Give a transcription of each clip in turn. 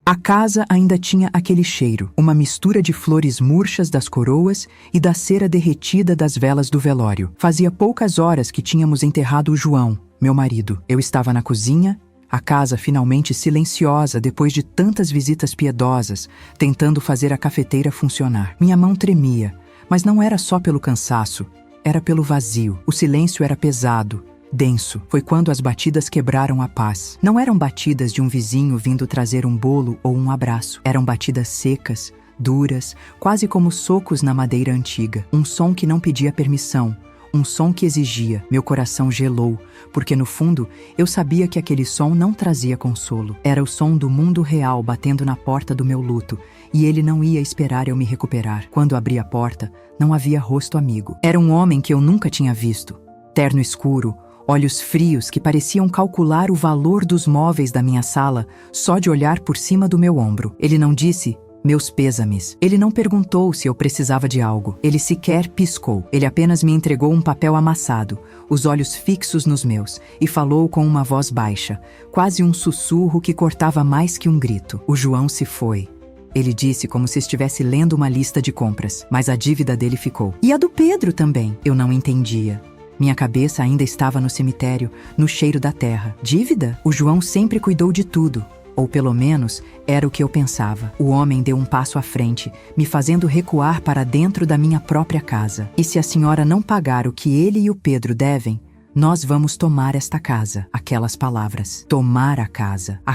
A casa ainda tinha aquele cheiro, uma mistura de flores murchas das coroas e da cera derretida das velas do velório. Fazia poucas horas que tínhamos enterrado o João, meu marido. Eu estava na cozinha, a casa finalmente silenciosa depois de tantas visitas piedosas, tentando fazer a cafeteira funcionar. Minha mão tremia, mas não era só pelo cansaço, era pelo vazio. O silêncio era pesado, denso. Foi quando as batidas quebraram a paz. Não eram batidas de um vizinho vindo trazer um bolo ou um abraço. Eram batidas secas, duras, quase como socos na madeira antiga. Um som que não pedia permissão. Um som que exigia. Meu coração gelou, porque no fundo eu sabia que aquele som não trazia consolo. Era o som do mundo real batendo na porta do meu luto, e ele não ia esperar eu me recuperar. Quando abri a porta, não havia rosto amigo. Era um homem que eu nunca tinha visto. Terno escuro, olhos frios que pareciam calcular o valor dos móveis da minha sala só de olhar por cima do meu ombro. Ele não disse meus pêsames. Ele não perguntou se eu precisava de algo. Ele sequer piscou. Ele apenas me entregou um papel amassado, os olhos fixos nos meus, e falou com uma voz baixa, quase um sussurro que cortava mais que um grito. O João se foi. Ele disse como se estivesse lendo uma lista de compras, mas a dívida dele ficou. E a do Pedro também. Eu não entendia. Minha cabeça ainda estava no cemitério, no cheiro da terra. Dívida? O João sempre cuidou de tudo. Ou pelo menos, era o que eu pensava. O homem deu um passo à frente, me fazendo recuar para dentro da minha própria casa. E se a senhora não pagar o que ele e o Pedro devem, nós vamos tomar esta casa. Aquelas palavras. Tomar a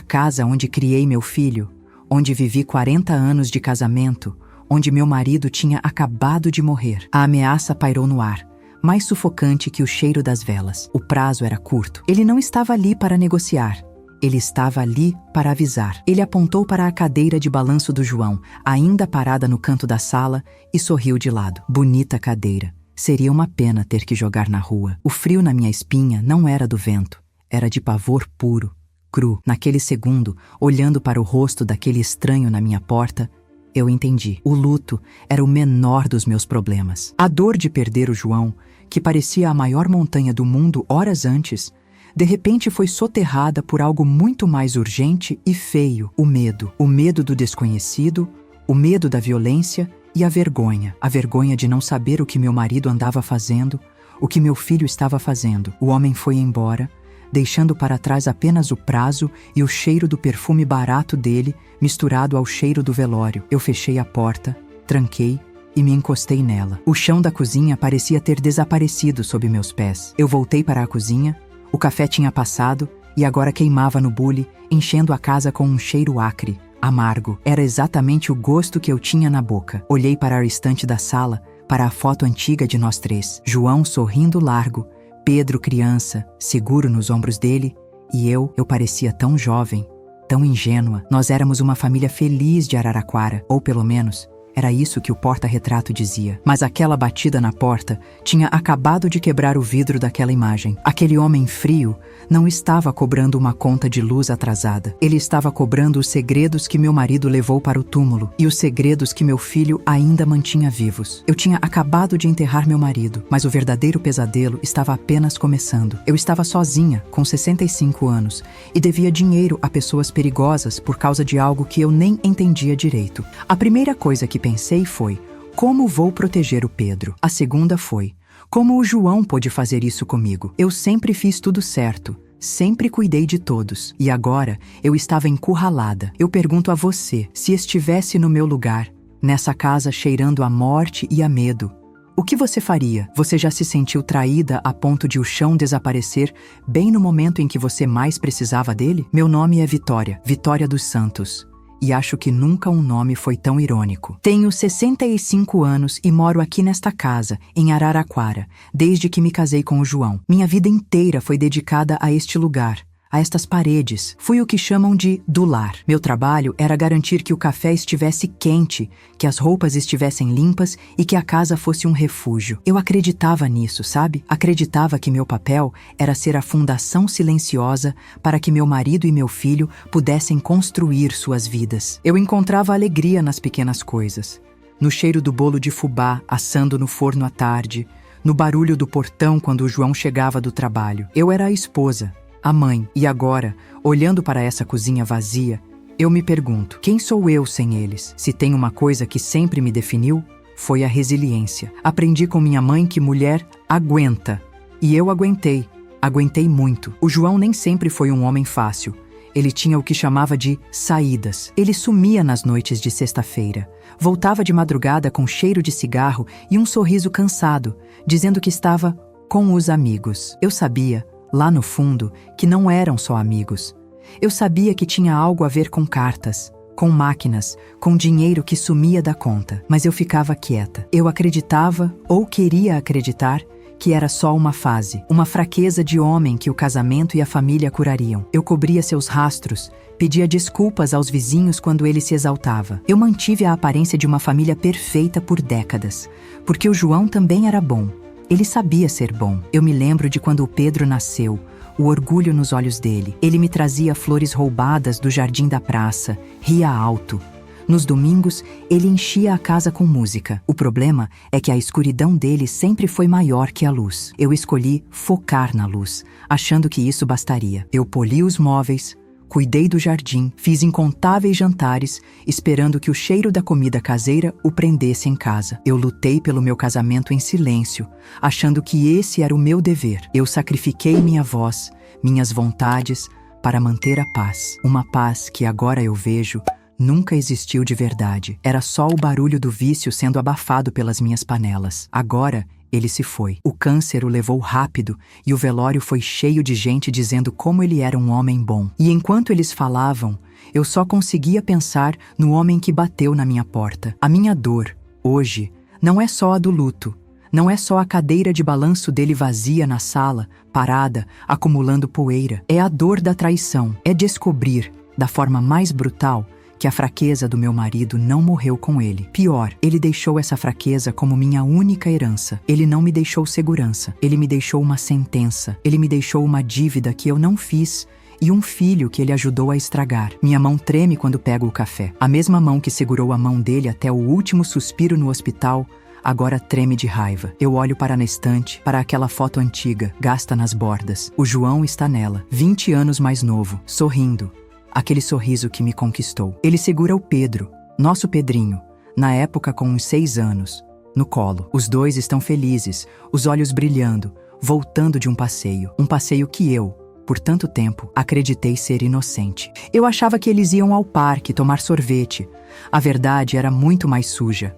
casa onde criei meu filho, onde vivi 40 anos de casamento, onde meu marido tinha acabado de morrer. A ameaça pairou no ar, mais sufocante que o cheiro das velas. O prazo era curto. Ele não estava ali para negociar. Ele estava ali para avisar. Ele apontou para a cadeira de balanço do João, ainda parada no canto da sala, e sorriu de lado. Bonita cadeira. Seria uma pena ter que jogar na rua. O frio na minha espinha não era do vento. Era de pavor puro, cru. Naquele segundo, olhando para o rosto daquele estranho na minha porta, eu entendi. O luto era o menor dos meus problemas. A dor de perder o João, que parecia a maior montanha do mundo horas antes, de repente foi soterrada por algo muito mais urgente e feio. O medo. O medo do desconhecido, o medo da violência e a vergonha. A vergonha de não saber o que meu marido andava fazendo, o que meu filho estava fazendo. O homem foi embora, deixando para trás apenas o prazo e o cheiro do perfume barato dele, misturado ao cheiro do velório. Eu fechei a porta, tranquei e me encostei nela. O chão da cozinha parecia ter desaparecido sob meus pés. Eu voltei para a cozinha. O café tinha passado e agora queimava no bule, enchendo a casa com um cheiro acre, amargo. Era exatamente o gosto que eu tinha na boca. Olhei para a estante da sala, para a foto antiga de nós três. João sorrindo largo, Pedro criança, seguro nos ombros dele, e eu parecia tão jovem, tão ingênua. Nós éramos uma família feliz de Araraquara, ou pelo menos, era isso que o porta-retrato dizia. Mas aquela batida na porta tinha acabado de quebrar o vidro daquela imagem. Aquele homem frio não estava cobrando uma conta de luz atrasada. Ele estava cobrando os segredos que meu marido levou para o túmulo e os segredos que meu filho ainda mantinha vivos. Eu tinha acabado de enterrar meu marido, mas o verdadeiro pesadelo estava apenas começando. Eu estava sozinha, com 65 anos, e devia dinheiro a pessoas perigosas por causa de algo que eu nem entendia direito. A primeira coisa que pensei foi: como vou proteger o Pedro? A segunda foi: como o João pôde fazer isso comigo? Eu sempre fiz tudo certo, sempre cuidei de todos, e agora eu estava encurralada. Eu pergunto a você, se estivesse no meu lugar, nessa casa cheirando a morte e a medo, o que você faria? Você já se sentiu traída a ponto de o chão desaparecer bem no momento em que você mais precisava dele? Meu nome é Vitória, Vitória dos Santos. E acho que nunca um nome foi tão irônico. Tenho 65 anos e moro aqui nesta casa, em Araraquara, desde que me casei com o João. Minha vida inteira foi dedicada a este lugar, a estas paredes. Fui o que chamam de do lar. Meu trabalho era garantir que o café estivesse quente, que as roupas estivessem limpas e que a casa fosse um refúgio. Eu acreditava nisso, sabe? Acreditava que meu papel era ser a fundação silenciosa para que meu marido e meu filho pudessem construir suas vidas. Eu encontrava alegria nas pequenas coisas. No cheiro do bolo de fubá assando no forno à tarde, no barulho do portão quando o João chegava do trabalho. Eu era a esposa, a mãe, e agora, olhando para essa cozinha vazia, Eu me pergunto, quem sou eu sem eles? Se tem uma coisa que sempre me definiu, foi a resiliência. Aprendi com minha mãe que mulher aguenta. E eu aguentei. Aguentei muito. O João nem sempre foi um homem fácil. Ele tinha o que chamava de saídas. Ele sumia nas noites de sexta-feira. Voltava de madrugada com cheiro de cigarro e um sorriso cansado, dizendo que estava com os amigos. Eu sabia, lá no fundo, que não eram só amigos. Eu sabia que tinha algo a ver com cartas, com máquinas, com dinheiro que sumia da conta. Mas eu ficava quieta. Eu acreditava, ou queria acreditar, que era só uma fase, uma fraqueza de homem que o casamento e a família curariam. Eu cobria seus rastros, pedia desculpas aos vizinhos quando ele se exaltava. Eu mantive a aparência de uma família perfeita por décadas, porque o João também era bom. Ele sabia ser bom. Eu me lembro de quando o Pedro nasceu, o orgulho nos olhos dele. Ele me trazia flores roubadas do jardim da praça, ria alto. Nos domingos, ele enchia a casa com música. O problema é que a escuridão dele sempre foi maior que a luz. Eu escolhi focar na luz, achando que isso bastaria. Eu poli os móveis, cuidei do jardim, fiz incontáveis jantares, esperando que o cheiro da comida caseira o prendesse em casa. Eu lutei pelo meu casamento em silêncio, achando que esse era o meu dever. Eu sacrifiquei minha voz, minhas vontades, para manter a paz. Uma paz que agora eu vejo nunca existiu de verdade. Era só o barulho do vício sendo abafado pelas minhas panelas. Agora, ele se foi. O câncer o levou rápido e o velório foi cheio de gente dizendo como ele era um homem bom. E enquanto eles falavam, eu só conseguia pensar no homem que bateu na minha porta. A minha dor, hoje, não é só a do luto. Não é só a cadeira de balanço dele vazia na sala, parada, acumulando poeira. É a dor da traição. É descobrir, da forma mais brutal, que a fraqueza do meu marido não morreu com ele. Pior, ele deixou essa fraqueza como minha única herança. Ele não me deixou segurança. Ele me deixou uma sentença. Ele me deixou uma dívida que eu não fiz e um filho que ele ajudou a estragar. Minha mão treme quando pego o café. A mesma mão que segurou a mão dele até o último suspiro no hospital, agora treme de raiva. Eu olho para na estante, para aquela foto antiga, gasta nas bordas. O João está nela, 20 anos mais novo, sorrindo. Aquele sorriso que me conquistou. Ele segura o Pedro, nosso Pedrinho, na época com uns 6 anos, no colo. Os dois estão felizes, os olhos brilhando, voltando de um passeio. Um passeio que eu, por tanto tempo, acreditei ser inocente. Eu achava que eles iam ao parque tomar sorvete. A verdade era muito mais suja.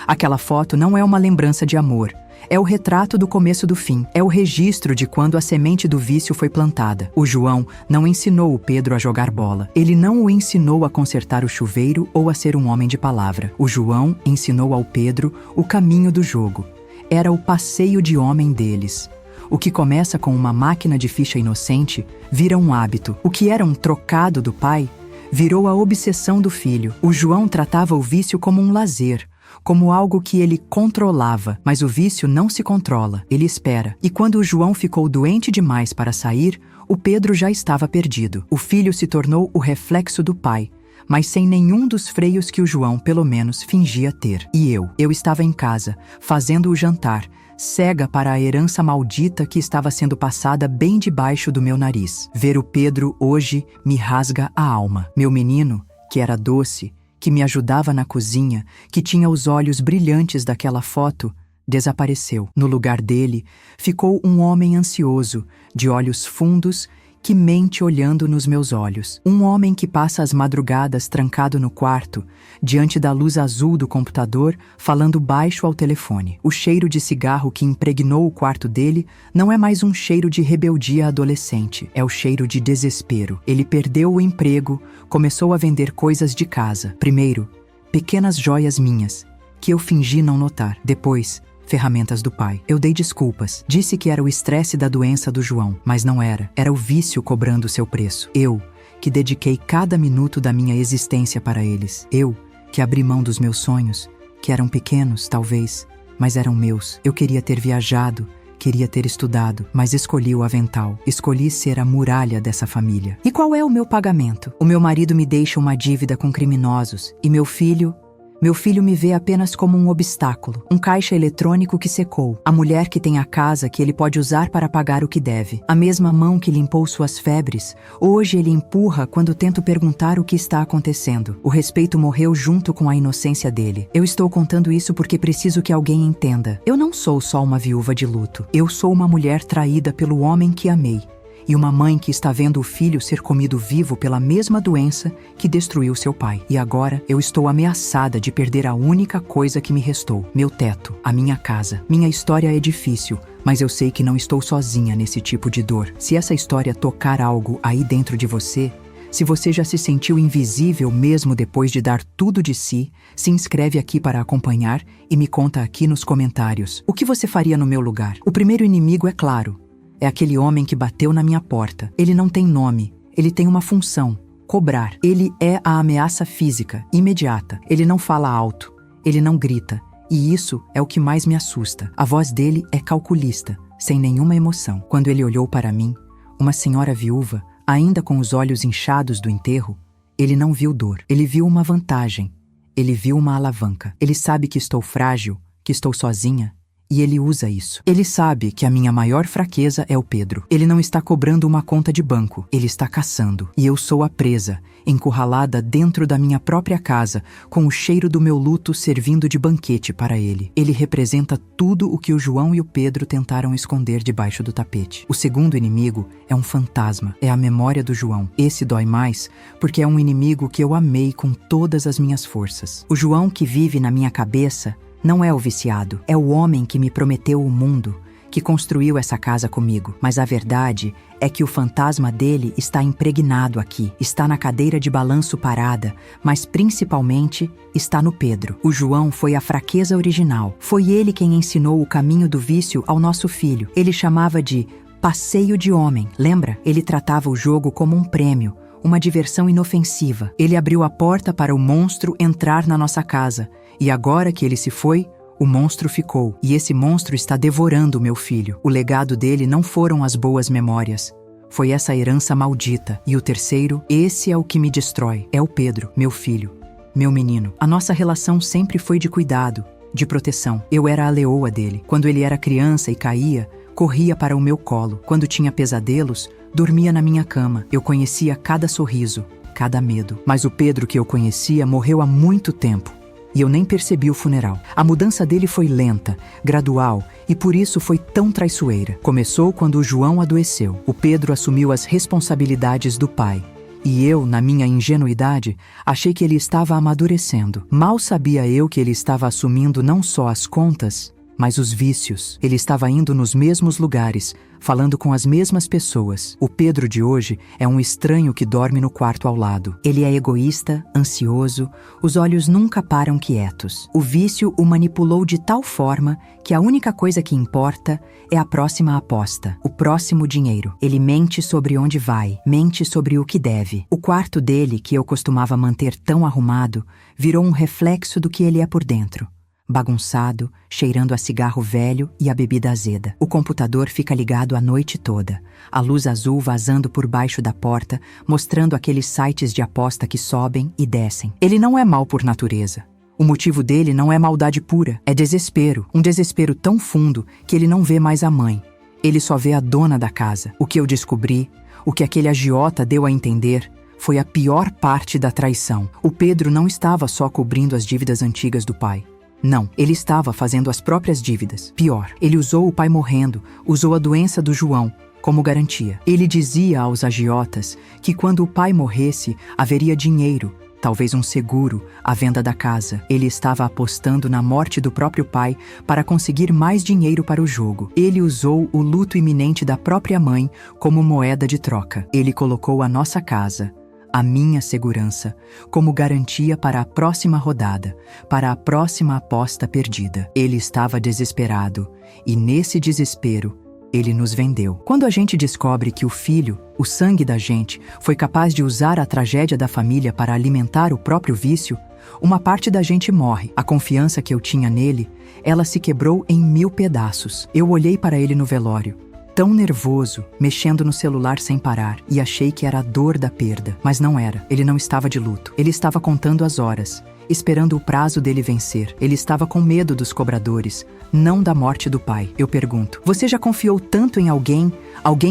Aquela foto não é uma lembrança de amor. É o retrato do começo do fim. É o registro de quando a semente do vício foi plantada. O João não ensinou o Pedro a jogar bola. Ele não o ensinou a consertar o chuveiro ou a ser um homem de palavra. O João ensinou ao Pedro o caminho do jogo. Era o passeio de homem deles. O que começa com uma máquina de ficha inocente vira um hábito. O que era um trocado do pai virou a obsessão do filho. O João tratava o vício como um lazer, como algo que ele controlava, mas o vício não se controla, ele espera. E quando o João ficou doente demais para sair, o Pedro já estava perdido. O filho se tornou o reflexo do pai, mas sem nenhum dos freios que o João, pelo menos, fingia ter. E eu estava em casa, fazendo o jantar, cega para a herança maldita que estava sendo passada bem debaixo do meu nariz. Ver o Pedro hoje me rasga a alma. Meu menino, que era doce, que me ajudava na cozinha, que tinha os olhos brilhantes daquela foto, desapareceu. No lugar dele, ficou um homem ansioso, de olhos fundos, que mente olhando nos meus olhos. Um homem que passa as madrugadas trancado no quarto, diante da luz azul do computador, falando baixo ao telefone. O cheiro de cigarro que impregnou o quarto dele não é mais um cheiro de rebeldia adolescente, é o cheiro de desespero. Ele perdeu o emprego, começou a vender coisas de casa. Primeiro, pequenas joias minhas, que eu fingi não notar. Depois, ferramentas do pai. Eu dei desculpas. Disse que era o estresse da doença do João, mas não era. Era o vício cobrando seu preço. Eu, que dediquei cada minuto da minha existência para eles. Eu, que abri mão dos meus sonhos, que eram pequenos, talvez, mas eram meus. Eu queria ter viajado, queria ter estudado, mas escolhi o avental. Escolhi ser a muralha dessa família. E qual é o meu pagamento? O meu marido me deixa uma dívida com criminosos, e meu filho Meu filho me vê apenas como um obstáculo, um caixa eletrônico que secou, a mulher que tem a casa que ele pode usar para pagar o que deve, a mesma mão que limpou suas febres, hoje ele empurra quando tento perguntar o que está acontecendo. O respeito morreu junto com a inocência dele. Eu estou contando isso porque preciso que alguém entenda. Eu não sou só uma viúva de luto. Eu sou uma mulher traída pelo homem que amei. E uma mãe que está vendo o filho ser comido vivo pela mesma doença que destruiu seu pai. E agora eu estou ameaçada de perder a única coisa que me restou: meu teto, a minha casa. Minha história é difícil, mas eu sei que não estou sozinha nesse tipo de dor. Se essa história tocar algo aí dentro de você, se você já se sentiu invisível mesmo depois de dar tudo de si, se inscreve aqui para acompanhar e me conta aqui nos comentários. O que você faria no meu lugar? O primeiro inimigo é claro. É aquele homem que bateu na minha porta. Ele não tem nome, ele tem uma função: cobrar. Ele é a ameaça física, imediata. Ele não fala alto, ele não grita. E isso é o que mais me assusta. A voz dele é calculista, sem nenhuma emoção. Quando ele olhou para mim, uma senhora viúva, ainda com os olhos inchados do enterro, ele não viu dor. Ele viu uma vantagem. Ele viu uma alavanca. Ele sabe que estou frágil, que estou sozinha. E ele usa isso. Ele sabe que a minha maior fraqueza é o Pedro. Ele não está cobrando uma conta de banco. Ele está caçando. E eu sou a presa, encurralada dentro da minha própria casa, com o cheiro do meu luto servindo de banquete para ele. Ele representa tudo o que o João e o Pedro tentaram esconder debaixo do tapete. O segundo inimigo é um fantasma. É a memória do João. Esse dói mais, porque é um inimigo que eu amei com todas as minhas forças. O João que vive na minha cabeça não é o viciado, é o homem que me prometeu o mundo, que construiu essa casa comigo. Mas a verdade é que o fantasma dele está impregnado aqui, está na cadeira de balanço parada, mas principalmente está no Pedro. O João foi a fraqueza original. Foi ele quem ensinou o caminho do vício ao nosso filho. Ele chamava de passeio de homem, lembra? Ele tratava o jogo como um prêmio, uma diversão inofensiva. Ele abriu a porta para o monstro entrar na nossa casa. E agora que ele se foi, o monstro ficou. E esse monstro está devorando o meu filho. O legado dele não foram as boas memórias. Foi essa herança maldita. E o terceiro, esse é o que me destrói. É o Pedro, meu filho, meu menino. A nossa relação sempre foi de cuidado, de proteção. Eu era a leoa dele. Quando ele era criança e caía, corria para o meu colo. Quando tinha pesadelos, dormia na minha cama. Eu conhecia cada sorriso, cada medo. Mas o Pedro que eu conhecia morreu há muito tempo. E eu nem percebi o funeral. A mudança dele foi lenta, gradual, e por isso foi tão traiçoeira. Começou quando o João adoeceu. O Pedro assumiu as responsabilidades do pai. E eu, na minha ingenuidade, achei que ele estava amadurecendo. Mal sabia eu que ele estava assumindo não só as contas, mas os vícios. Ele estava indo nos mesmos lugares, falando com as mesmas pessoas. O Pedro de hoje é um estranho que dorme no quarto ao lado. Ele é egoísta, ansioso, os olhos nunca param quietos. O vício o manipulou de tal forma que a única coisa que importa é a próxima aposta, o próximo dinheiro. Ele mente sobre onde vai, mente sobre o que deve. O quarto dele, que eu costumava manter tão arrumado, virou um reflexo do que ele é por dentro. Bagunçado, cheirando a cigarro velho e a bebida azeda. O computador fica ligado a noite toda. A luz azul vazando por baixo da porta, mostrando aqueles sites de aposta que sobem e descem. Ele não é mau por natureza. O motivo dele não é maldade pura, é desespero. Um desespero tão fundo que ele não vê mais a mãe. Ele só vê a dona da casa. O que eu descobri, o que aquele agiota deu a entender, foi a pior parte da traição. O Pedro não estava só cobrindo as dívidas antigas do pai. Não, ele estava fazendo as próprias dívidas. Pior, ele usou o pai morrendo, usou a doença do João como garantia. Ele dizia aos agiotas que quando o pai morresse, haveria dinheiro, talvez um seguro, à venda da casa. Ele estava apostando na morte do próprio pai para conseguir mais dinheiro para o jogo. Ele usou o luto iminente da própria mãe como moeda de troca. Ele colocou a nossa casa, a minha segurança, como garantia para a próxima rodada, para a próxima aposta perdida. Ele estava desesperado, e nesse desespero, ele nos vendeu. Quando a gente descobre que o filho, o sangue da gente, foi capaz de usar a tragédia da família para alimentar o próprio vício, uma parte da gente morre. A confiança que eu tinha nele, ela se quebrou em 1000 pedaços. Eu olhei para ele no velório. tão nervoso, mexendo no celular sem parar, e achei que era a dor da perda. Mas não era. Ele não estava de luto. Ele estava contando as horas, esperando o prazo dele vencer. Ele estava com medo dos cobradores, não da morte do pai. Eu pergunto: você já confiou tanto em alguém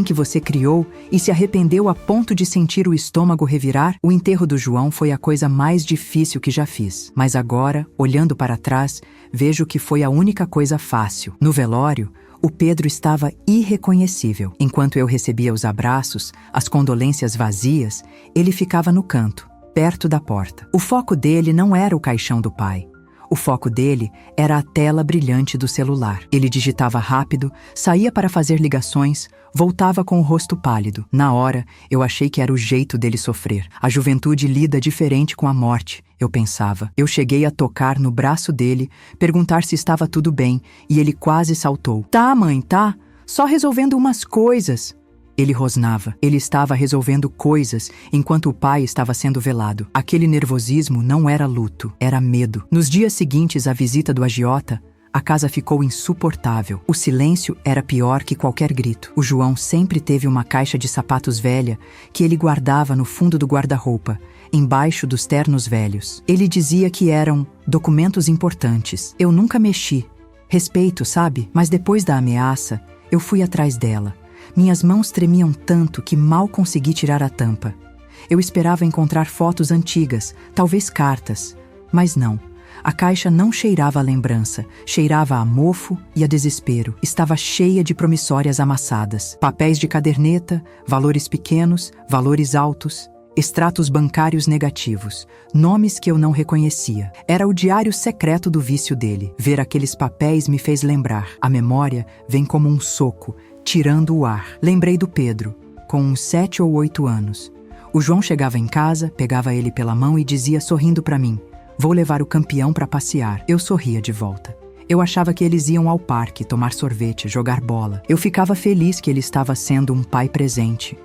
que você criou, e se arrependeu a ponto de sentir o estômago revirar? O enterro do João foi a coisa mais difícil que já fiz. Mas agora, olhando para trás, vejo que foi a única coisa fácil. No velório, o Pedro estava irreconhecível. Enquanto eu recebia os abraços, as condolências vazias, ele ficava no canto, perto da porta. O foco dele não era o caixão do pai. O foco dele era a tela brilhante do celular. Ele digitava rápido, saía para fazer ligações, voltava com o rosto pálido. Na hora, eu achei que era o jeito dele sofrer. A juventude lida diferente com a morte, eu pensava. Eu cheguei a tocar no braço dele, perguntar se estava tudo bem, e ele quase saltou. Tá, mãe, tá. Só resolvendo umas coisas. Ele rosnava. Ele estava resolvendo coisas enquanto o pai estava sendo velado. Aquele nervosismo não era luto, era medo. Nos dias seguintes à visita do agiota, a casa ficou insuportável. O silêncio era pior que qualquer grito. O João sempre teve uma caixa de sapatos velha que ele guardava no fundo do guarda-roupa, embaixo dos ternos velhos. Ele dizia que eram documentos importantes. Eu nunca mexi. Respeito, sabe? Mas depois da ameaça, eu fui atrás dela. Minhas mãos tremiam tanto que mal consegui tirar a tampa. Eu esperava encontrar fotos antigas, talvez cartas. Mas não. A caixa não cheirava a lembrança, cheirava a mofo e a desespero. Estava cheia de promissórias amassadas. Papéis de caderneta, valores pequenos, valores altos, extratos bancários negativos, nomes que eu não reconhecia. Era o diário secreto do vício dele. Ver aqueles papéis me fez lembrar. A memória vem como um soco, tirando o ar. Lembrei do Pedro, com uns 7 ou 8 anos. O João chegava em casa, pegava ele pela mão e dizia sorrindo para mim: vou levar o campeão para passear. Eu sorria de volta. Eu achava que eles iam ao parque, tomar sorvete, jogar bola. Eu ficava feliz que ele estava sendo um pai presente.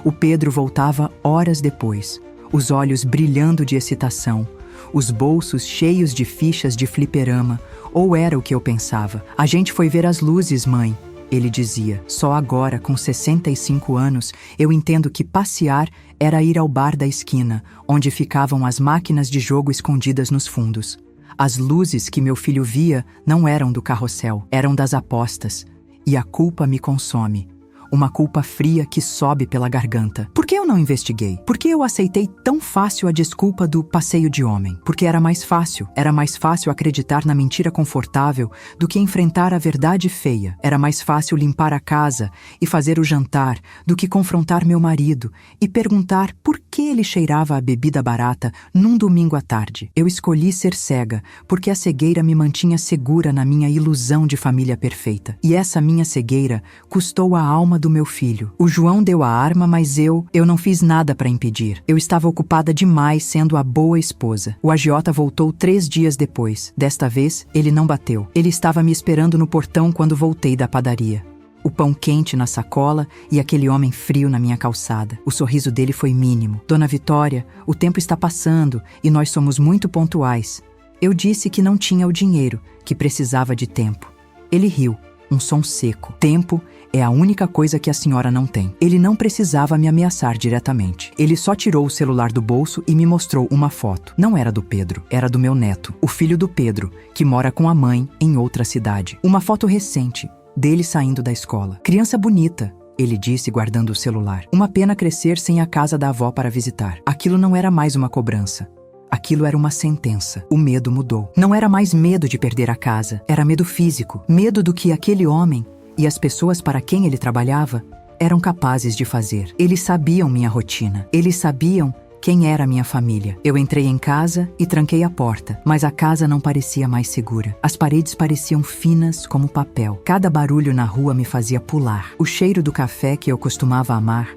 O Pedro voltava horas depois, os olhos brilhando de excitação, os bolsos cheios de fichas de fliperama, ou era o que eu pensava. A gente foi ver as luzes, mãe. Ele dizia. Só agora, com 65 anos, eu entendo que passear era ir ao bar da esquina, onde ficavam as máquinas de jogo escondidas nos fundos. As luzes que meu filho via não eram do carrossel, eram das apostas. E a culpa me consome. Uma culpa fria que sobe pela garganta. Por que eu não investiguei? Por que eu aceitei tão fácil a desculpa do passeio de homem? Porque era mais fácil. Era mais fácil acreditar na mentira confortável do que enfrentar a verdade feia. Era mais fácil limpar a casa e fazer o jantar do que confrontar meu marido e perguntar por que ele cheirava a bebida barata num domingo à tarde. Eu escolhi ser cega porque a cegueira me mantinha segura na minha ilusão de família perfeita. E essa minha cegueira custou a alma do meu filho. O João deu a arma, mas eu não fiz nada para impedir. Eu estava ocupada demais sendo a boa esposa. O agiota voltou 3 dias depois. Desta vez, ele não bateu. Ele estava me esperando no portão quando voltei da padaria. O pão quente na sacola e aquele homem frio na minha calçada. O sorriso dele foi mínimo. Dona Vitória, o tempo está passando e nós somos muito pontuais. Eu disse que não tinha o dinheiro, que precisava de tempo. Ele riu, um som seco. Tempo é a única coisa que a senhora não tem. Ele não precisava me ameaçar diretamente. Ele só tirou o celular do bolso e me mostrou uma foto. Não era do Pedro, era do meu neto, o filho do Pedro, que mora com a mãe em outra cidade. Uma foto recente, dele saindo da escola. Criança bonita, ele disse guardando o celular. Uma pena crescer sem a casa da avó para visitar. Aquilo não era mais uma cobrança. Aquilo era uma sentença. O medo mudou. Não era mais medo de perder a casa. Era medo físico. Medo do que aquele homem e as pessoas para quem ele trabalhava eram capazes de fazer. Eles sabiam minha rotina. Eles sabiam quem era minha família. Eu entrei em casa e tranquei a porta, mas a casa não parecia mais segura. As paredes pareciam finas como papel. Cada barulho na rua me fazia pular. O cheiro do café que eu costumava amar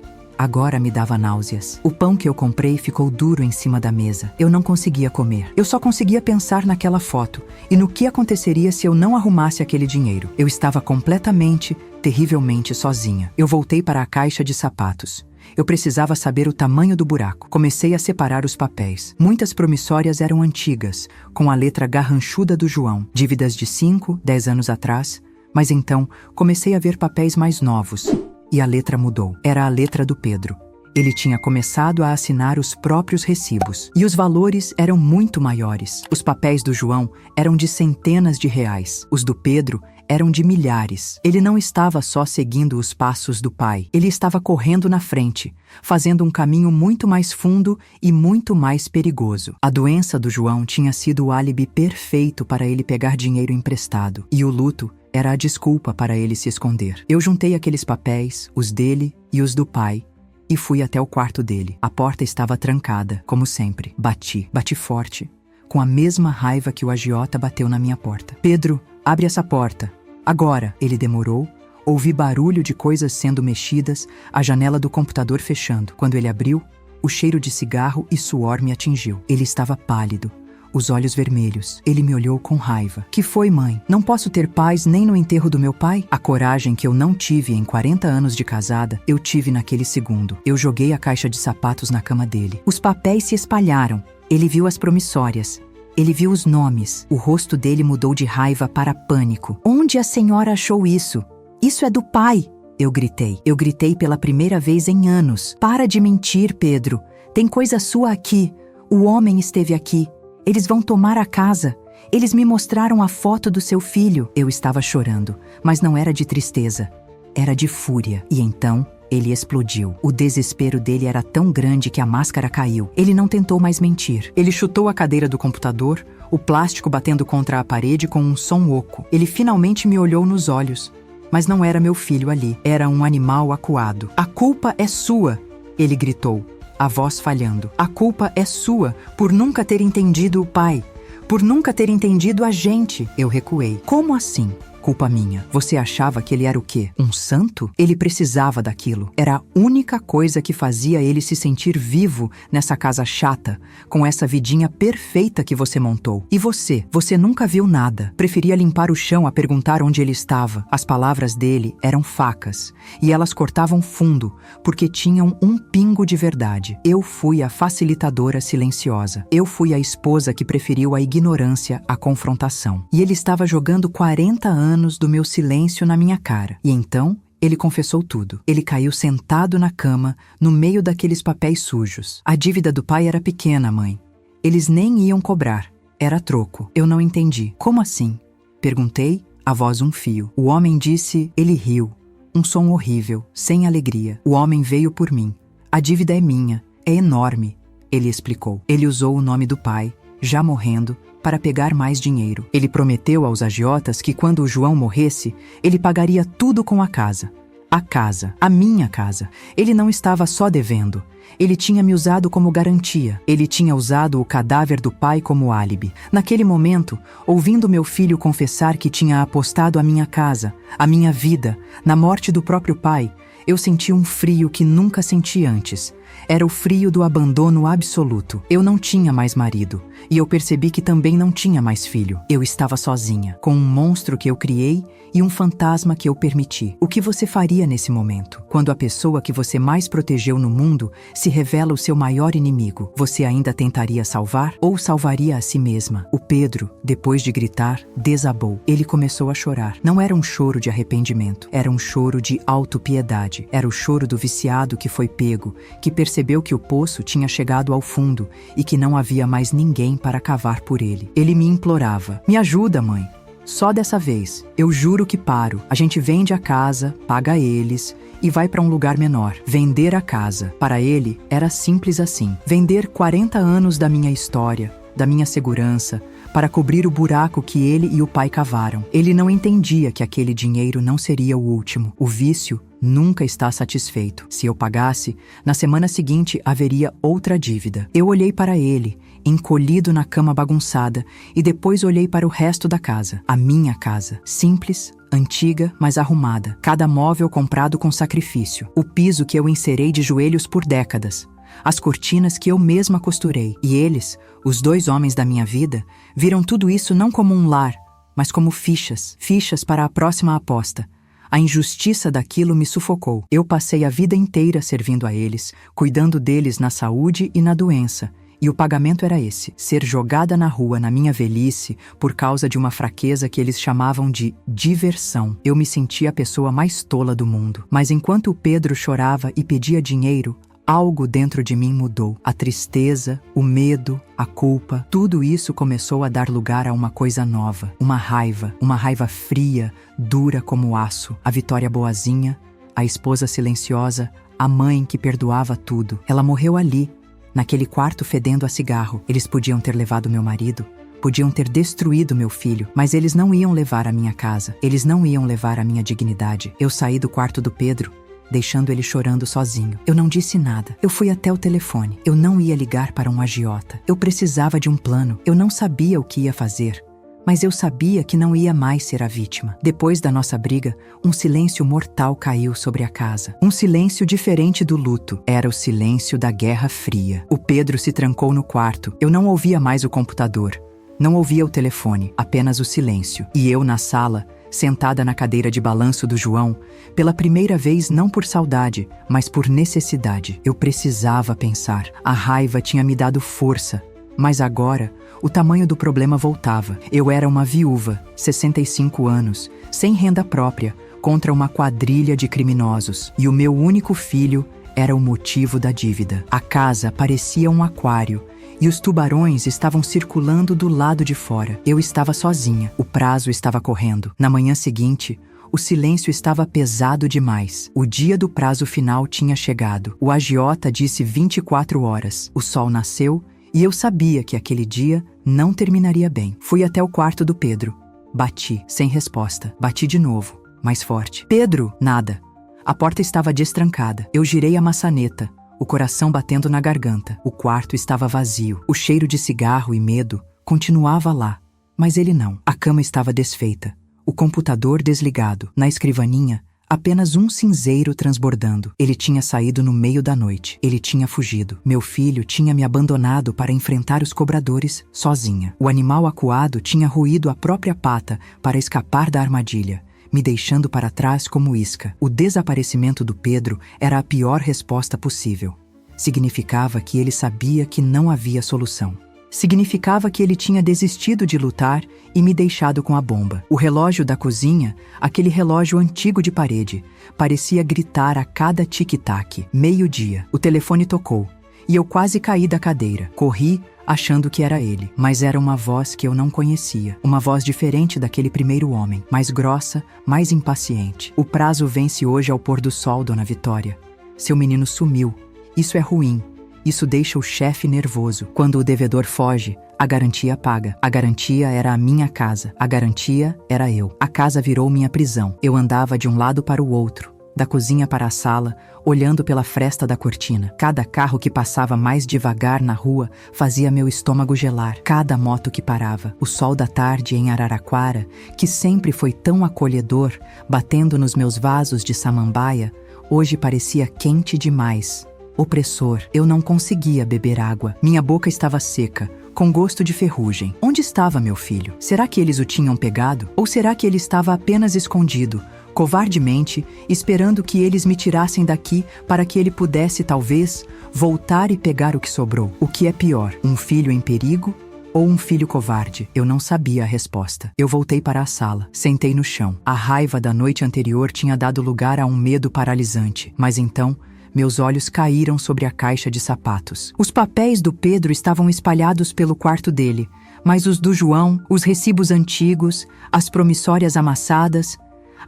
agora me dava náuseas. O pão que eu comprei ficou duro em cima da mesa. Eu não conseguia comer. Eu só conseguia pensar naquela foto e no que aconteceria se eu não arrumasse aquele dinheiro. Eu estava completamente, terrivelmente sozinha. Eu voltei para a caixa de sapatos. Eu precisava saber o tamanho do buraco. Comecei a separar os papéis. Muitas promissórias eram antigas, com a letra garranchuda do João. Dívidas de 5, 10 anos atrás, Mas então, comecei a ver papéis mais novos. E a letra mudou. Era a letra do Pedro. Ele tinha começado a assinar os próprios recibos. E os valores eram muito maiores. Os papéis do João eram de centenas de reais. Os do Pedro eram de milhares. Ele não estava só seguindo os passos do pai. Ele estava correndo na frente, fazendo um caminho muito mais fundo e muito mais perigoso. A doença do João tinha sido o álibi perfeito para ele pegar dinheiro emprestado. E o luto era a desculpa para ele se esconder. Eu juntei aqueles papéis, os dele e os do pai, e fui até o quarto dele. A porta estava trancada, como sempre. Bati forte, com a mesma raiva que o agiota bateu na minha porta. Pedro, abre essa porta. Agora! Ele demorou. Ouvi barulho de coisas sendo mexidas, a janela do computador fechando. Quando ele abriu, o cheiro de cigarro e suor me atingiu. Ele estava pálido, os olhos vermelhos. Ele me olhou com raiva. Que foi, mãe? Não posso ter paz nem no enterro do meu pai? A coragem que eu não tive em 40 anos de casada, eu tive naquele segundo. Eu joguei a caixa de sapatos na cama dele. Os papéis se espalharam. Ele viu as promissórias. Ele viu os nomes. O rosto dele mudou de raiva para pânico. Onde a senhora achou isso? Isso é do pai! Eu gritei. Eu gritei pela primeira vez em anos. Para de mentir, Pedro. Tem coisa sua aqui. O homem esteve aqui. Eles vão tomar a casa. Eles me mostraram a foto do seu filho. Eu estava chorando, mas não era de tristeza. Era de fúria. E então, ele explodiu. O desespero dele era tão grande que a máscara caiu. Ele não tentou mais mentir. Ele chutou a cadeira do computador, o plástico batendo contra a parede com um som oco. Ele finalmente me olhou nos olhos. Mas não era meu filho ali. Era um animal acuado. A culpa é sua, ele gritou, a voz falhando. A culpa é sua por nunca ter entendido o pai, por nunca ter entendido a gente. Eu recuei. Como assim? Culpa minha. Você achava que ele era o quê? Um santo? Ele precisava daquilo. Era a única coisa que fazia ele se sentir vivo nessa casa chata, com essa vidinha perfeita que você montou. E você nunca viu nada. Preferia limpar o chão a perguntar onde ele estava. As palavras dele eram facas, e elas cortavam fundo, porque tinham um pingo de verdade. Eu fui a facilitadora silenciosa. Eu fui a esposa que preferiu a ignorância à confrontação. E ele estava jogando 40 anos do meu silêncio na minha cara. E então, ele confessou tudo. Ele caiu sentado na cama, no meio daqueles papéis sujos. A dívida do pai era pequena, mãe. Eles nem iam cobrar. Era troco. Eu não entendi. Como assim? Perguntei, a voz um fio. O homem disse, ele riu. Um som horrível, sem alegria. O homem veio por mim. A dívida é minha. É enorme. Ele explicou. Ele usou o nome do pai, já morrendo, para pegar mais dinheiro. Ele prometeu aos agiotas que quando o João morresse, ele pagaria tudo com a casa. A casa, a minha casa. Ele não estava só devendo. Ele tinha me usado como garantia. Ele tinha usado o cadáver do pai como álibi. Naquele momento, ouvindo meu filho confessar que tinha apostado a minha casa, a minha vida, na morte do próprio pai, eu senti um frio que nunca senti antes. Era o frio do abandono absoluto. Eu não tinha mais marido. E eu percebi que também não tinha mais filho. Eu estava sozinha, com um monstro que eu criei e um fantasma que eu permiti. O que você faria nesse momento? Quando a pessoa que você mais protegeu no mundo se revela o seu maior inimigo, você ainda tentaria salvar ou salvaria a si mesma? O Pedro, depois de gritar, desabou. Ele começou a chorar. Não era um choro de arrependimento. Era um choro de autopiedade. Era o choro do viciado que foi pego, que percebeu que o poço tinha chegado ao fundo e que não havia mais ninguém para cavar por ele. Ele me implorava. Me ajuda, mãe. Só dessa vez. Eu juro que paro. A gente vende a casa, paga eles e vai para um lugar menor. Vender a casa. Para ele, era simples assim. Vender 40 anos da minha história, da minha segurança, para cobrir o buraco que ele e o pai cavaram. Ele não entendia que aquele dinheiro não seria o último. O vício nunca está satisfeito. Se eu pagasse, na semana seguinte haveria outra dívida. Eu olhei para ele, encolhido na cama bagunçada, e depois olhei para o resto da casa. A minha casa. Simples, antiga, mas arrumada. Cada móvel comprado com sacrifício. O piso que eu encerei de joelhos por décadas. As cortinas que eu mesma costurei. E eles, os 2 homens da minha vida, viram tudo isso não como um lar, mas como fichas. Fichas para a próxima aposta. A injustiça daquilo me sufocou. Eu passei a vida inteira servindo a eles, cuidando deles na saúde e na doença, E o pagamento era esse: ser jogada na rua na minha velhice por causa de uma fraqueza que eles chamavam de diversão. Eu me sentia a pessoa mais tola do mundo. Mas enquanto o Pedro chorava e pedia dinheiro, algo dentro de mim mudou. A tristeza, o medo, a culpa, tudo isso começou a dar lugar a uma coisa nova. Uma raiva fria, dura como aço. A Vitória boazinha, a esposa silenciosa, a mãe que perdoava tudo. Ela morreu ali, naquele quarto fedendo a cigarro. Eles podiam ter levado meu marido, podiam ter destruído meu filho, mas eles não iam levar a minha casa. Eles não iam levar a minha dignidade. Eu saí do quarto do Pedro, deixando ele chorando sozinho. Eu não disse nada. Eu fui até o telefone. Eu não ia ligar para um agiota. Eu precisava de um plano. Eu não sabia o que ia fazer, mas eu sabia que não ia mais ser a vítima. Depois da nossa briga, um silêncio mortal caiu sobre a casa. Um silêncio diferente do luto. Era o silêncio da Guerra Fria. O Pedro se trancou no quarto. Eu não ouvia mais o computador. Não ouvia o telefone, apenas o silêncio. E eu na sala, sentada na cadeira de balanço do João, pela primeira vez não por saudade, mas por necessidade. Eu precisava pensar. A raiva tinha me dado força, mas agora o tamanho do problema voltava. Eu era uma viúva, 65 anos, sem renda própria, contra uma quadrilha de criminosos. E o meu único filho era o motivo da dívida. A casa parecia um aquário, e os tubarões estavam circulando do lado de fora. Eu estava sozinha. O prazo estava correndo. Na manhã seguinte, o silêncio estava pesado demais. O dia do prazo final tinha chegado. O agiota disse 24 horas. O sol nasceu e eu sabia que aquele dia não terminaria bem. Fui até o quarto do Pedro. Bati, sem resposta. Bati de novo, mais forte. Pedro! Nada. A porta estava destrancada. Eu girei a maçaneta, o coração batendo na garganta. O quarto estava vazio. O cheiro de cigarro e medo continuava lá, mas ele não. A cama estava desfeita. O computador desligado. Na escrivaninha, apenas um cinzeiro transbordando. Ele tinha saído no meio da noite. Ele tinha fugido. Meu filho tinha me abandonado para enfrentar os cobradores sozinha. O animal acuado tinha roído a própria pata para escapar da armadilha, me deixando para trás como isca. O desaparecimento do Pedro era a pior resposta possível. Significava que ele sabia que não havia solução. Significava que ele tinha desistido de lutar e me deixado com a bomba. O relógio da cozinha, aquele relógio antigo de parede, parecia gritar a cada tic-tac. 12:00. O telefone tocou e eu quase caí da cadeira. Corri, achando que era ele, mas era uma voz que eu não conhecia. Uma voz diferente daquele primeiro homem, mais grossa, mais impaciente. O prazo vence hoje ao pôr do sol, dona Vitória. Seu menino sumiu. Isso é ruim. Isso deixa o chefe nervoso. Quando o devedor foge, a garantia paga. A garantia era a minha casa. A garantia era eu. A casa virou minha prisão. Eu andava de um lado para o outro, da cozinha para a sala, olhando pela fresta da cortina. Cada carro que passava mais devagar na rua fazia meu estômago gelar. Cada moto que parava. O sol da tarde em Araraquara, que sempre foi tão acolhedor, batendo nos meus vasos de samambaia, hoje parecia quente demais. Opressor. Eu não conseguia beber água. Minha boca estava seca, com gosto de ferrugem. Onde estava meu filho? Será que eles o tinham pegado? Ou será que ele estava apenas escondido, covardemente, esperando que eles me tirassem daqui para que ele pudesse, talvez, voltar e pegar o que sobrou? O que é pior, um filho em perigo ou um filho covarde? Eu não sabia a resposta. Eu voltei para a sala, sentei no chão. A raiva da noite anterior tinha dado lugar a um medo paralisante. Mas então, meus olhos caíram sobre a caixa de sapatos. Os papéis do Pedro estavam espalhados pelo quarto dele, mas os do João, os recibos antigos, as promissórias amassadas,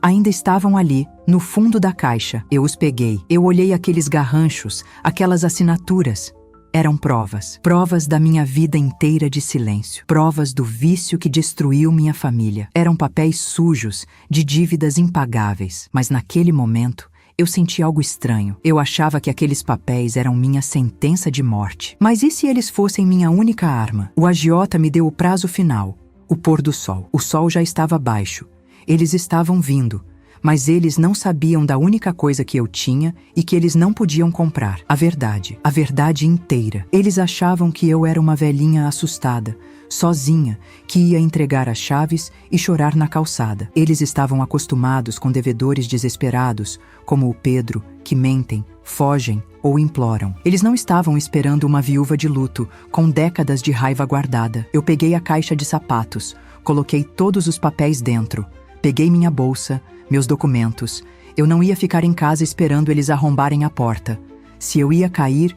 ainda estavam ali, no fundo da caixa. Eu os peguei. Eu olhei aqueles garranchos, aquelas assinaturas. Eram provas. Provas da minha vida inteira de silêncio. Provas do vício que destruiu minha família. Eram papéis sujos, de dívidas impagáveis. Mas naquele momento, eu senti algo estranho. Eu achava que aqueles papéis eram minha sentença de morte. Mas e se eles fossem minha única arma? O agiota me deu o prazo final, o pôr do sol. O sol já estava baixo. Eles estavam vindo, Mas eles não sabiam da única coisa que eu tinha e que eles não podiam comprar: a verdade inteira. Eles achavam que eu era uma velhinha assustada, sozinha, que ia entregar as chaves e chorar na calçada. Eles estavam acostumados com devedores desesperados, como o Pedro, que mentem, fogem ou imploram. Eles não estavam esperando uma viúva de luto, com décadas de raiva guardada. Eu peguei a caixa de sapatos, coloquei todos os papéis dentro, peguei minha bolsa, meus documentos. Eu não ia ficar em casa esperando eles arrombarem a porta. Se eu ia cair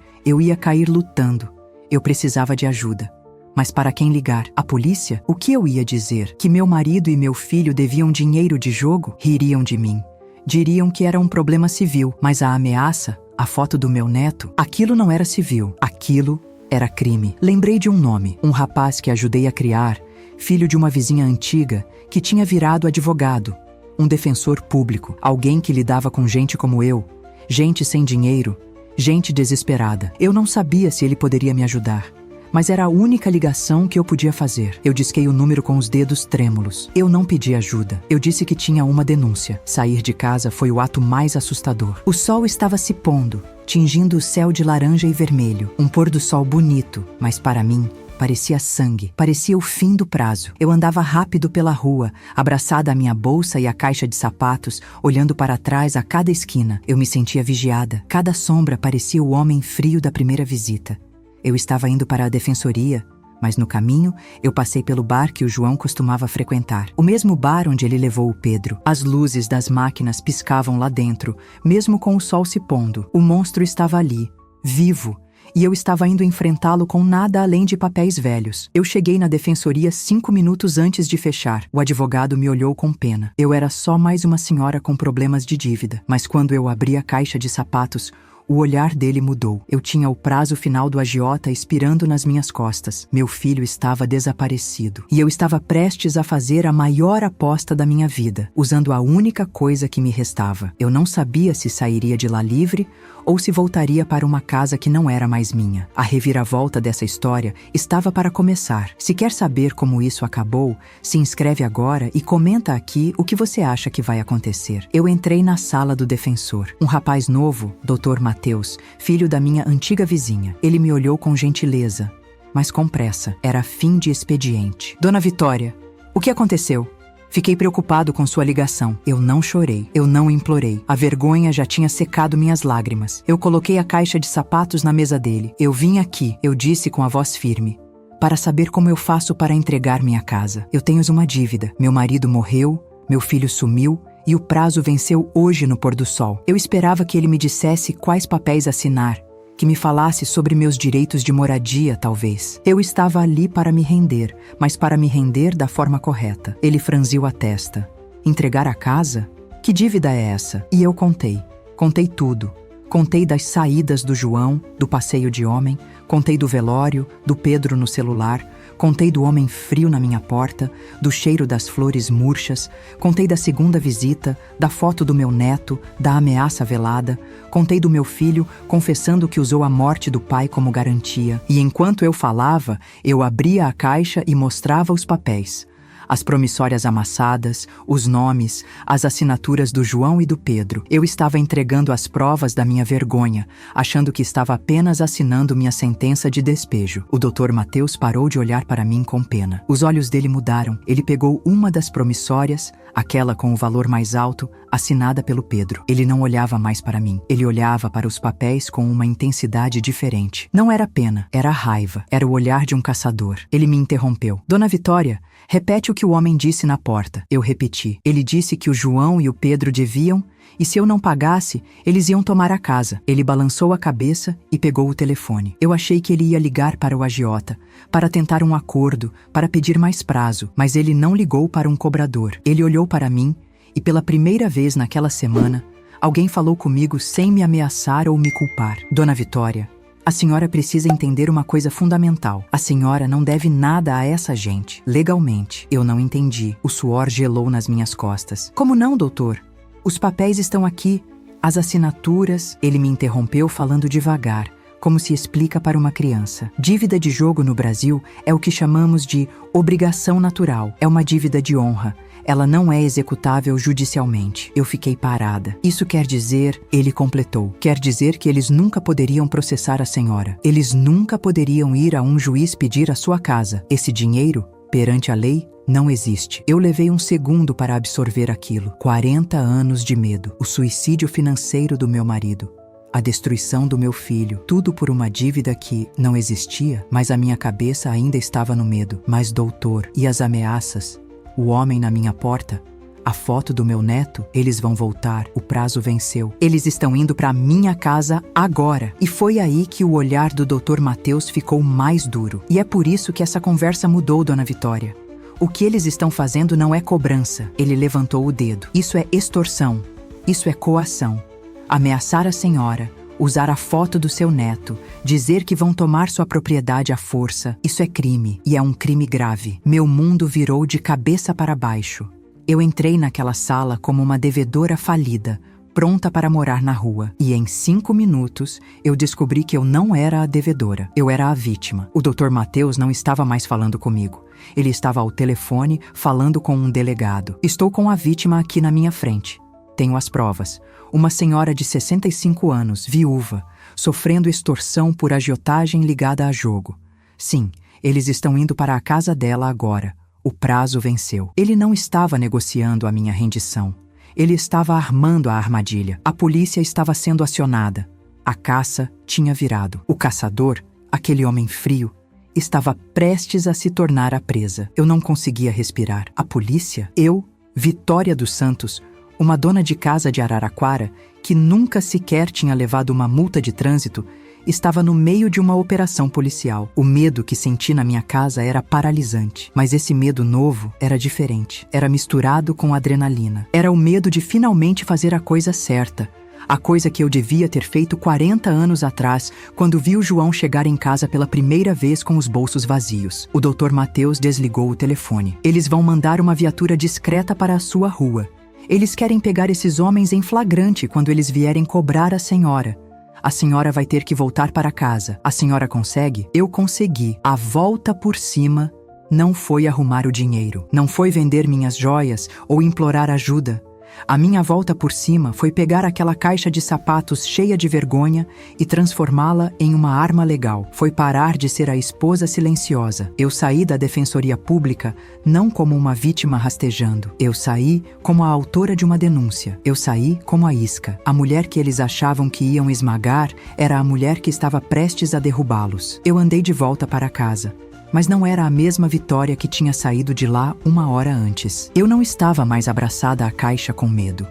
lutando. Eu precisava de ajuda. Mas para quem ligar? A polícia? O que eu ia dizer? Que meu marido e meu filho deviam dinheiro de jogo? Ririam de mim. Diriam que era um problema civil, mas a ameaça, a foto do meu neto, aquilo não era civil. Aquilo era crime. Lembrei de um nome, um rapaz que ajudei a criar, filho de uma vizinha antiga, que tinha virado advogado, um defensor público, alguém que lidava com gente como eu, gente sem dinheiro, gente desesperada. Eu não sabia se ele poderia me ajudar, mas era a única ligação que eu podia fazer. Eu disquei o número com os dedos trêmulos. Eu não pedi ajuda. Eu disse que tinha uma denúncia. Sair de casa foi o ato mais assustador. O sol estava se pondo, tingindo o céu de laranja e vermelho. Um pôr do sol bonito, mas para mim, parecia sangue. Parecia o fim do prazo. Eu andava rápido pela rua, abraçada à minha bolsa e à caixa de sapatos, olhando para trás a cada esquina. Eu me sentia vigiada. Cada sombra parecia o homem frio da primeira visita. Eu estava indo para a defensoria, mas no caminho eu passei pelo bar que o João costumava frequentar. O mesmo bar onde ele levou o Pedro. As luzes das máquinas piscavam lá dentro, mesmo com o sol se pondo. O monstro estava ali, vivo, e eu estava indo enfrentá-lo com nada além de papéis velhos. Eu cheguei na defensoria 5 minutos antes de fechar. O advogado me olhou com pena. Eu era só mais uma senhora com problemas de dívida. Mas quando eu abri a caixa de sapatos, o olhar dele mudou. Eu tinha o prazo final do agiota expirando nas minhas costas. Meu filho estava desaparecido. E eu estava prestes a fazer a maior aposta da minha vida, usando a única coisa que me restava. Eu não sabia se sairia de lá livre ou se voltaria para uma casa que não era mais minha. A reviravolta dessa história estava para começar. Se quer saber como isso acabou, se inscreve agora e comenta aqui o que você acha que vai acontecer. Eu entrei na sala do defensor. Um rapaz novo, Dr. Mateus, filho da minha antiga vizinha. Ele me olhou com gentileza, mas com pressa. Era fim de expediente. Dona Vitória, o que aconteceu? Fiquei preocupado com sua ligação. Eu não chorei, eu não implorei. A vergonha já tinha secado minhas lágrimas. Eu coloquei a caixa de sapatos na mesa dele. Eu vim aqui, eu disse com a voz firme, para saber como eu faço para entregar minha casa. Eu tenho uma dívida. Meu marido morreu, meu filho sumiu e o prazo venceu hoje no pôr do sol. Eu esperava que ele me dissesse quais papéis assinar, que me falasse sobre meus direitos de moradia, talvez. Eu estava ali para me render, mas para me render da forma correta. Ele franziu a testa. Entregar a casa? Que dívida é essa? E eu contei. Contei tudo. Contei das saídas do João, do passeio de homem, contei do velório, do Pedro no celular, contei do homem frio na minha porta, do cheiro das flores murchas, contei da segunda visita, da foto do meu neto, da ameaça velada, contei do meu filho confessando que usou a morte do pai como garantia. E enquanto eu falava, eu abria a caixa e mostrava os papéis. As promissórias amassadas, os nomes, as assinaturas do João e do Pedro. Eu estava entregando as provas da minha vergonha, achando que estava apenas assinando minha sentença de despejo. O Dr. Mateus parou de olhar para mim com pena. Os olhos dele mudaram. Ele pegou uma das promissórias, aquela com o valor mais alto, assinada pelo Pedro. Ele não olhava mais para mim. Ele olhava para os papéis com uma intensidade diferente. Não era pena, era raiva. Era o olhar de um caçador. Ele me interrompeu. Dona Vitória, repete o que o homem disse na porta. Eu repeti. Ele disse que o João e o Pedro deviam, e se eu não pagasse, eles iam tomar a casa. Ele balançou a cabeça e pegou o telefone. Eu achei que ele ia ligar para o agiota, para tentar um acordo, para pedir mais prazo, mas ele não ligou para um cobrador. Ele olhou para mim e pela primeira vez naquela semana, alguém falou comigo sem me ameaçar ou me culpar. Dona Vitória, a senhora precisa entender uma coisa fundamental. A senhora não deve nada a essa gente. Legalmente. Eu não entendi. O suor gelou nas minhas costas. Como não, doutor? Os papéis estão aqui. As assinaturas. Ele me interrompeu falando devagar, como se explica para uma criança. Dívida de jogo no Brasil é o que chamamos de obrigação natural. É uma dívida de honra. Ela não é executável judicialmente. Eu fiquei parada. Isso quer dizer, ele completou, quer dizer que eles nunca poderiam processar a senhora. Eles nunca poderiam ir a um juiz pedir a sua casa. Esse dinheiro, perante a lei, não existe. Eu levei um segundo para absorver aquilo. 40 anos de medo. O suicídio financeiro do meu marido. A destruição do meu filho. Tudo por uma dívida que não existia, mas a minha cabeça ainda estava no medo. Mas doutor, e as ameaças? O homem na minha porta? A foto do meu neto? Eles vão voltar. O prazo venceu. Eles estão indo para minha casa agora. E foi aí que o olhar do Dr. Mateus ficou mais duro. E é por isso que essa conversa mudou, Dona Vitória. O que eles estão fazendo não é cobrança. Ele levantou o dedo. Isso é extorsão. Isso é coação. Ameaçar a senhora, usar a foto do seu neto, dizer que vão tomar sua propriedade à força, isso é crime, e é um crime grave. Meu mundo virou de cabeça para baixo. Eu entrei naquela sala como uma devedora falida, pronta para morar na rua. E em 5 minutos, eu descobri que eu não era a devedora, eu era a vítima. O Dr. Mateus não estava mais falando comigo. Ele estava ao telefone, falando com um delegado. Estou com a vítima aqui na minha frente. Tenho as provas. Uma senhora de 65 anos, viúva, sofrendo extorsão por agiotagem ligada a jogo. Sim, eles estão indo para a casa dela agora. O prazo venceu. Ele não estava negociando a minha rendição. Ele estava armando a armadilha. A polícia estava sendo acionada. A caça tinha virado. O caçador, aquele homem frio, estava prestes a se tornar a presa. Eu não conseguia respirar. A polícia? Eu, Vitória dos Santos, uma dona de casa de Araraquara, que nunca sequer tinha levado uma multa de trânsito, estava no meio de uma operação policial. O medo que senti na minha casa era paralisante. Mas esse medo novo era diferente. Era misturado com adrenalina. Era o medo de finalmente fazer a coisa certa. A coisa que eu devia ter feito 40 anos atrás, quando vi o João chegar em casa pela primeira vez com os bolsos vazios. O Dr. Mateus desligou o telefone. Eles vão mandar uma viatura discreta para a sua rua. Eles querem pegar esses homens em flagrante quando eles vierem cobrar a senhora. A senhora vai ter que voltar para casa. A senhora consegue? Eu consegui. A volta por cima não foi arrumar o dinheiro. Não foi vender minhas joias ou implorar ajuda. A minha volta por cima foi pegar aquela caixa de sapatos cheia de vergonha e transformá-la em uma arma legal. Foi parar de ser a esposa silenciosa. Eu saí da defensoria pública não como uma vítima rastejando. Eu saí como a autora de uma denúncia. Eu saí como a isca. A mulher que eles achavam que iam esmagar era a mulher que estava prestes a derrubá-los. Eu andei de volta para casa. Mas não era a mesma Vitória que tinha saído de lá 1 hora antes. Eu não estava mais abraçada à caixa com medo.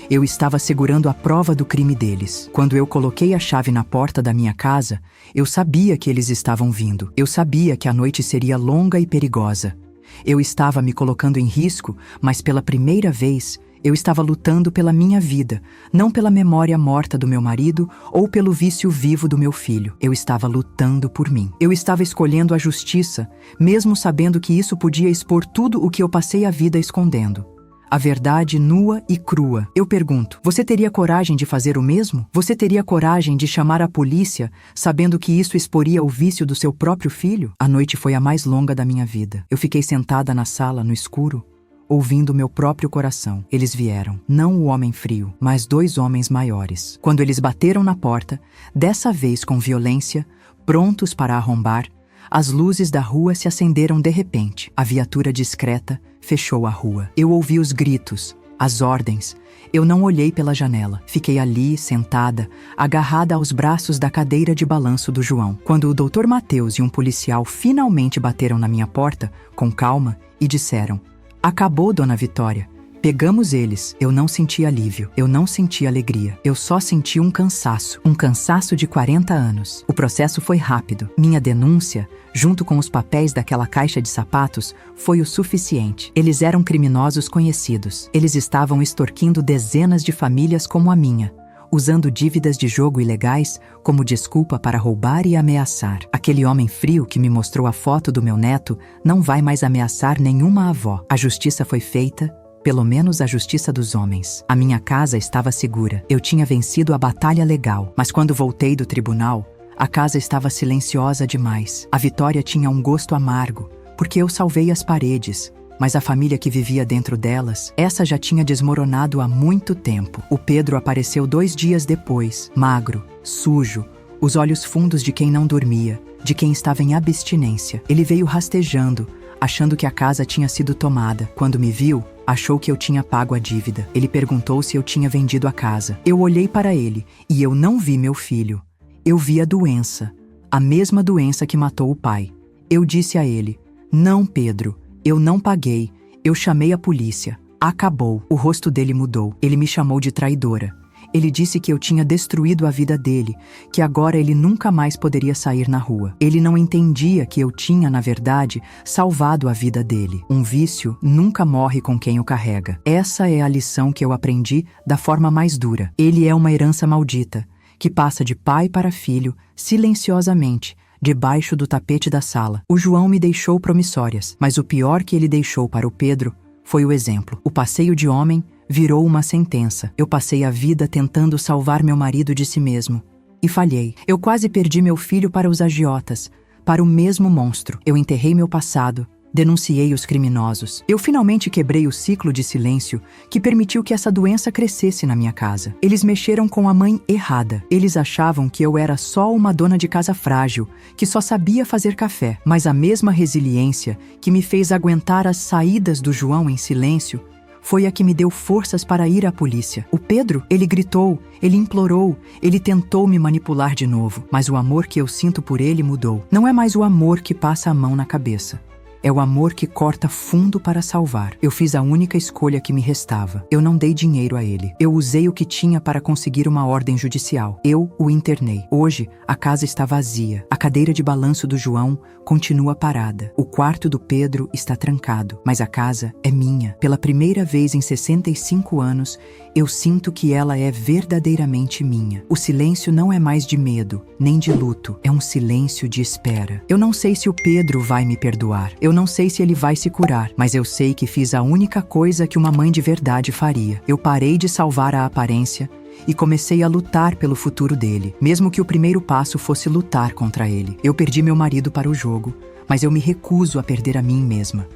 Eu estava segurando a prova do crime deles. Quando eu coloquei a chave na porta da minha casa, eu sabia que eles estavam vindo. Eu sabia que a noite seria longa e perigosa. Eu estava me colocando em risco, mas pela primeira vez, eu estava lutando pela minha vida, não pela memória morta do meu marido ou pelo vício vivo do meu filho. Eu estava lutando por mim. Eu estava escolhendo a justiça, mesmo sabendo que isso podia expor tudo o que eu passei a vida escondendo. A verdade nua e crua. Eu pergunto, você teria coragem de fazer o mesmo? Você teria coragem de chamar a polícia, sabendo que isso exporia o vício do seu próprio filho? A noite foi a mais longa da minha vida. Eu fiquei sentada na sala, no escuro, ouvindo meu próprio coração. Eles vieram, não o homem frio, mas 2 homens maiores. Quando eles bateram na porta, dessa vez com violência, prontos para arrombar, as luzes da rua se acenderam de repente. A viatura discreta fechou a rua. Eu ouvi os gritos, as ordens. Eu não olhei pela janela. Fiquei ali, sentada, agarrada aos braços da cadeira de balanço do João. Quando o Dr. Mateus e um policial finalmente bateram na minha porta, com calma, e disseram: "Acabou, Dona Vitória. Pegamos eles." Eu não senti alívio. Eu não senti alegria. Eu só senti um cansaço de 40 anos. O processo foi rápido. Minha denúncia, junto com os papéis daquela caixa de sapatos, foi o suficiente. Eles eram criminosos conhecidos. Eles estavam extorquindo dezenas de famílias como a minha, usando dívidas de jogo ilegais como desculpa para roubar e ameaçar. Aquele homem frio que me mostrou a foto do meu neto não vai mais ameaçar nenhuma avó. A justiça foi feita, pelo menos a justiça dos homens. A minha casa estava segura. Eu tinha vencido a batalha legal. Mas quando voltei do tribunal, A casa estava silenciosa demais. A vitória tinha um gosto amargo, porque eu salvei as paredes, mas a família que vivia dentro delas, essa já tinha desmoronado há muito tempo. O Pedro apareceu 2 dias depois, magro, sujo, os olhos fundos de quem não dormia, de quem estava em abstinência. Ele veio rastejando, achando que a casa tinha sido tomada. Quando me viu, achou que eu tinha pago a dívida. Ele perguntou se eu tinha vendido a casa. Eu olhei para ele e eu não vi meu filho. Eu vi a doença, a mesma doença que matou o pai. Eu disse a ele: "Não, Pedro, eu não paguei. Eu chamei a polícia. Acabou." O rosto dele mudou. Ele me chamou de traidora. Ele disse que eu tinha destruído a vida dele, que agora ele nunca mais poderia sair na rua. Ele não entendia que eu tinha, na verdade, salvado a vida dele. Um vício nunca morre com quem o carrega. Essa é a lição que eu aprendi da forma mais dura. Ele é uma herança maldita, que passa de pai para filho, silenciosamente, debaixo do tapete da sala. O João me deixou promissórias, mas o pior que ele deixou para o Pedro foi o exemplo. O passeio de homem virou uma sentença. Eu passei a vida tentando salvar meu marido de si mesmo. E falhei. Eu quase perdi meu filho para os agiotas, para o mesmo monstro. Eu enterrei meu passado, denunciei os criminosos. Eu finalmente quebrei o ciclo de silêncio que permitiu que essa doença crescesse na minha casa. Eles mexeram com a mãe errada. Eles achavam que eu era só uma dona de casa frágil, que só sabia fazer café. Mas a mesma resiliência que me fez aguentar as saídas do João em silêncio foi a que me deu forças para ir à polícia. O Pedro, ele gritou, ele implorou, ele tentou me manipular de novo, mas o amor que eu sinto por ele mudou. Não é mais o amor que passa a mão na cabeça. É o amor que corta fundo para salvar. Eu fiz a única escolha que me restava. Eu não dei dinheiro a ele. Eu usei o que tinha para conseguir uma ordem judicial. Eu o internei. Hoje, a casa está vazia. A cadeira de balanço do João continua parada. O quarto do Pedro está trancado. Mas a casa é minha. Pela primeira vez em 65 anos, eu sinto que ela é verdadeiramente minha. O silêncio não é mais de medo, nem de luto. É um silêncio de espera. Eu não sei se o Pedro vai me perdoar. Eu não sei se ele vai se curar, mas eu sei que fiz a única coisa que uma mãe de verdade faria. Eu parei de salvar a aparência e comecei a lutar pelo futuro dele, mesmo que o primeiro passo fosse lutar contra ele. Eu perdi meu marido para o jogo, mas eu me recuso a perder a mim mesma.